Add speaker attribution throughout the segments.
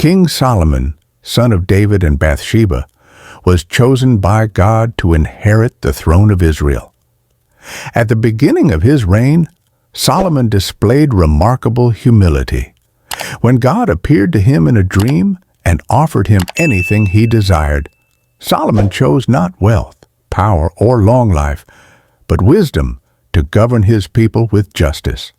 Speaker 1: King Solomon, son of David and Bathsheba, was chosen by God to inherit the throne of Israel. At the beginning of his reign, Solomon displayed remarkable humility. When God appeared to him in a dream and offered him anything he desired, Solomon chose not wealth, power, or long life, but wisdom to govern his people with justice.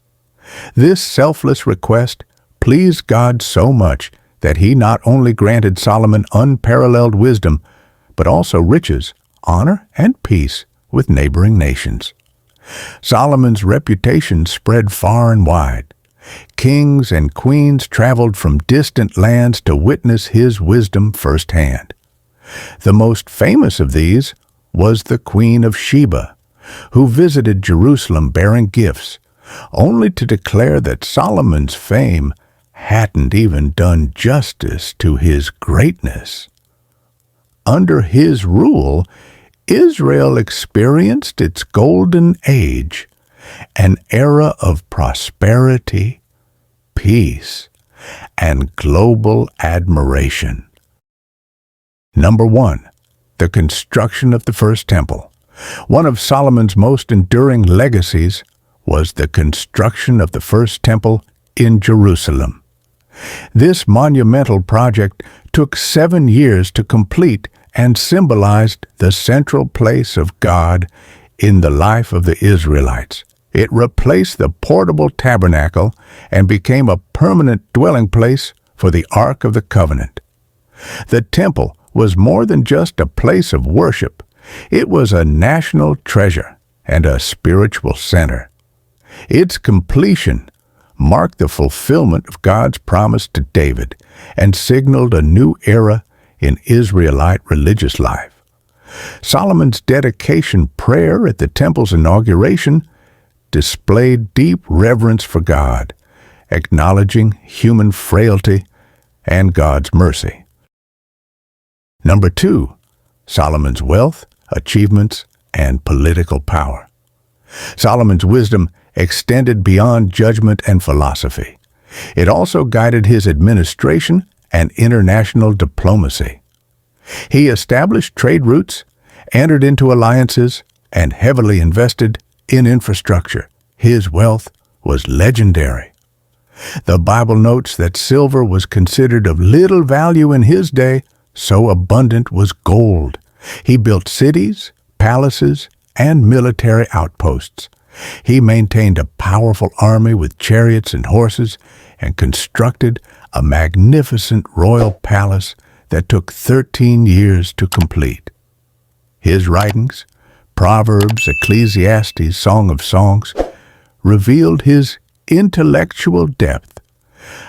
Speaker 1: This selfless request pleased God so much that he not only granted Solomon unparalleled wisdom, but also riches, honor, and peace with neighboring nations. Solomon's reputation spread far and wide. Kings and queens traveled from distant lands to witness his wisdom firsthand. The most famous of these was the Queen of Sheba, who visited Jerusalem bearing gifts, only to declare that Solomon's fame hadn't even done justice to his greatness. Under his rule, Israel experienced its golden age, an era of prosperity, peace, and global admiration. Number 1. The construction of the first temple. One of Solomon's most enduring legacies was the construction of the first temple in Jerusalem. This monumental project took 7 years to complete and symbolized the central place of God in the life of the Israelites. It replaced the portable tabernacle and became a permanent dwelling place for the Ark of the Covenant. The temple was more than just a place of worship. It was a national treasure and a spiritual center. Its completion marked the fulfillment of God's promise to David and signaled a new era in Israelite religious life. Solomon's dedication prayer at the temple's inauguration displayed deep reverence for God, acknowledging human frailty and God's mercy. Number 2. Solomon's wealth, achievements, and political power. Solomon's wisdom extended beyond judgment and philosophy. It also guided his administration and international diplomacy. He established trade routes, entered into alliances, and heavily invested in infrastructure. His wealth was legendary. The Bible notes that silver was considered of little value in his day, so abundant was gold. He built cities, palaces, and military outposts. He maintained a powerful army with chariots and horses and constructed a magnificent royal palace that took 13 years to complete. His writings, Proverbs, Ecclesiastes, Song of Songs, revealed his intellectual depth,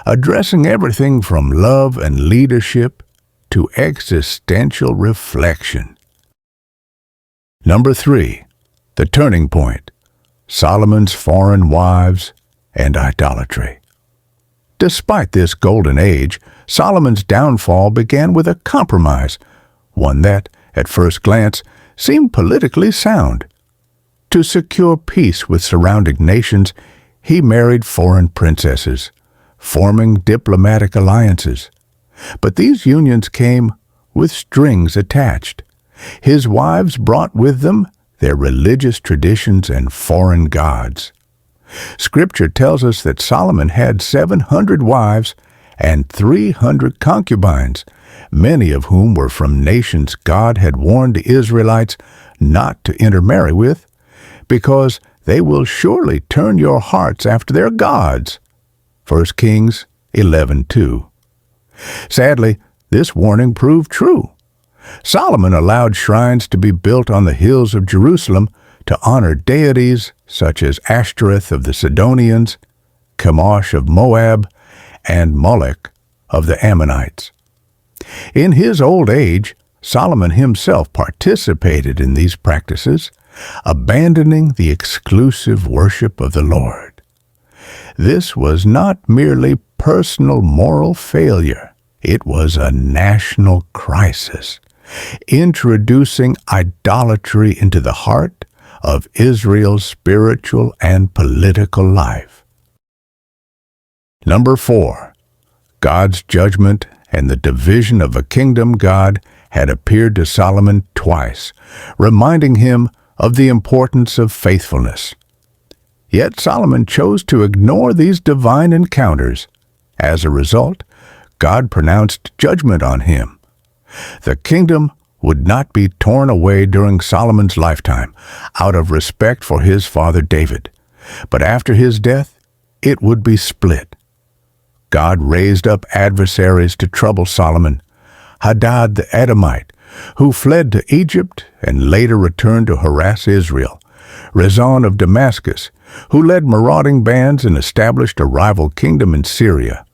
Speaker 1: addressing everything from love and leadership to existential reflection. Number 3. The turning point. Solomon's foreign wives and idolatry. Despite this golden age, Solomon's downfall began with a compromise, one that, at first glance, seemed politically sound. To secure peace with surrounding nations, he married foreign princesses, forming diplomatic alliances. But these unions came with strings attached. His wives brought with them their religious traditions and foreign gods. Scripture tells us that Solomon had 700 wives and 300 concubines, many of whom were from nations God had warned the Israelites not to intermarry with, because they will surely turn your hearts after their gods. 1 Kings 11:2. Sadly, this warning proved true. Solomon allowed shrines to be built on the hills of Jerusalem to honor deities such as Ashtoreth of the Sidonians, Chemosh of Moab, and Molech of the Ammonites. In his old age, Solomon himself participated in these practices, abandoning the exclusive worship of the Lord. This was not merely personal moral failure. It was a national crisis, introducing idolatry into the heart of Israel's spiritual and political life. Number 4. God's judgment and the division of a kingdom, God had appeared to Solomon twice, reminding him of the importance of faithfulness. Yet Solomon chose to ignore these divine encounters. As a result, God pronounced judgment on him. The kingdom would not be torn away during Solomon's lifetime, out of respect for his father David, but after his death, it would be split. God raised up adversaries to trouble Solomon: Hadad the Edomite, who fled to Egypt and later returned to harass Israel; Rezon of Damascus, who led marauding bands and established a rival kingdom in Syria.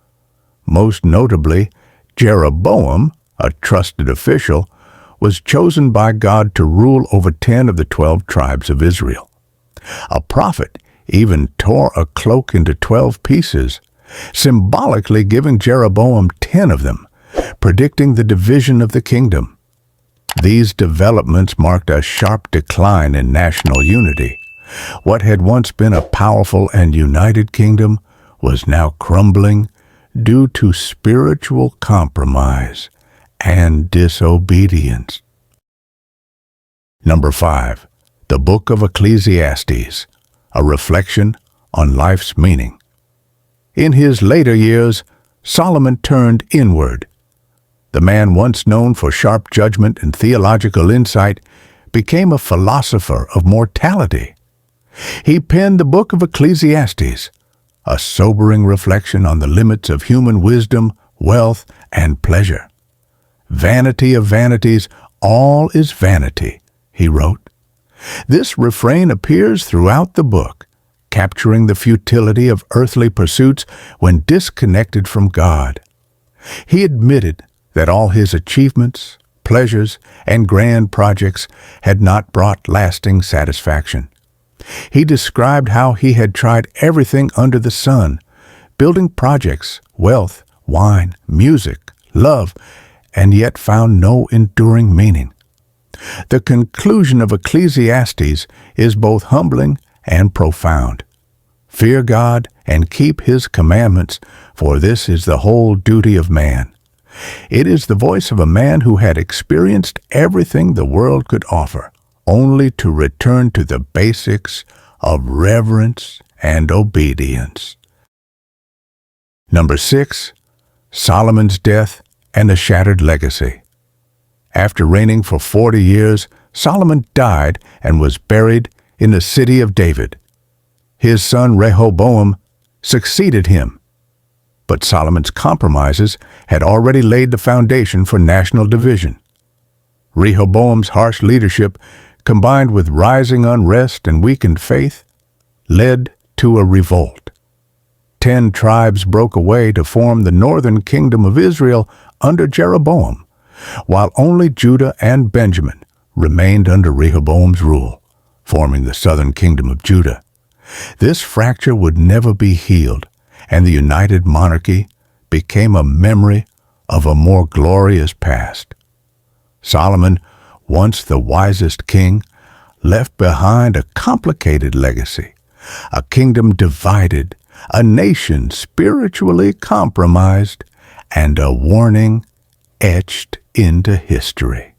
Speaker 1: Most notably, Jeroboam, a trusted official, was chosen by God to rule over 10 of the 12 tribes of Israel. A prophet even tore a cloak into 12 pieces, symbolically giving Jeroboam 10 of them, predicting the division of the kingdom. These developments marked a sharp decline in national unity. What had once been a powerful and united kingdom was now crumbling due to spiritual compromise and disobedience. Number 5. The Book of Ecclesiastes, a reflection on life's meaning. In his later years, Solomon turned inward. The man once known for sharp judgment and theological insight became a philosopher of mortality. He penned the Book of Ecclesiastes, a sobering reflection on the limits of human wisdom, wealth, and pleasure. "Vanity of vanities, all is vanity," he wrote. This refrain appears throughout the book, capturing the futility of earthly pursuits when disconnected from God. He admitted that all his achievements, pleasures, and grand projects had not brought lasting satisfaction. He described how he had tried everything under the sun, building projects, wealth, wine, music, love, and yet found no enduring meaning. The conclusion of Ecclesiastes is both humbling and profound. Fear God and keep His commandments, for this is the whole duty of man. It is the voice of a man who had experienced everything the world could offer, only to return to the basics of reverence and obedience. Number 6. Solomon's death and a shattered legacy. After reigning for 40 years, Solomon died and was buried in the city of David. His son Rehoboam succeeded him, but Solomon's compromises had already laid the foundation for national division. Rehoboam's harsh leadership, combined with rising unrest and weakened faith, led to a revolt. 10 tribes broke away to form the northern kingdom of Israel under Jeroboam, while only Judah and Benjamin remained under Rehoboam's rule, forming the southern kingdom of Judah. This fracture would never be healed, and the united monarchy became a memory of a more glorious past. Solomon, once the wisest king, left behind a complicated legacy, a kingdom divided, a nation spiritually compromised, and a warning etched into history.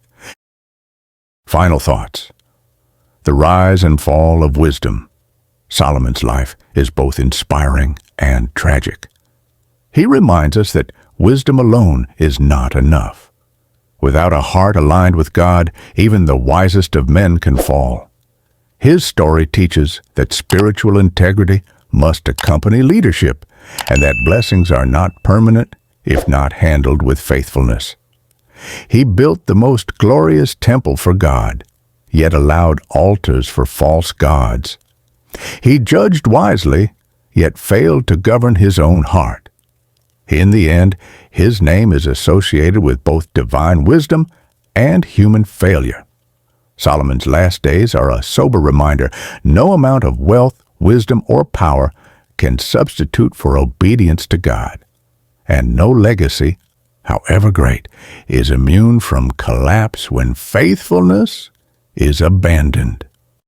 Speaker 1: Final thoughts. The rise and fall of wisdom. Solomon's life is both inspiring and tragic. He reminds us that wisdom alone is not enough. Without a heart aligned with God, even the wisest of men can fall. His story teaches that spiritual integrity must accompany leadership, and that blessings are not permanent if not handled with faithfulness. He built the most glorious temple for God, yet allowed altars for false gods. He judged wisely, yet failed to govern his own heart. In the end, his name is associated with both divine wisdom and human failure. Solomon's last days are a sober reminder: no amount of wealth, wisdom, or power can substitute for obedience to God. And no legacy, however great, is immune from collapse when faithfulness is abandoned.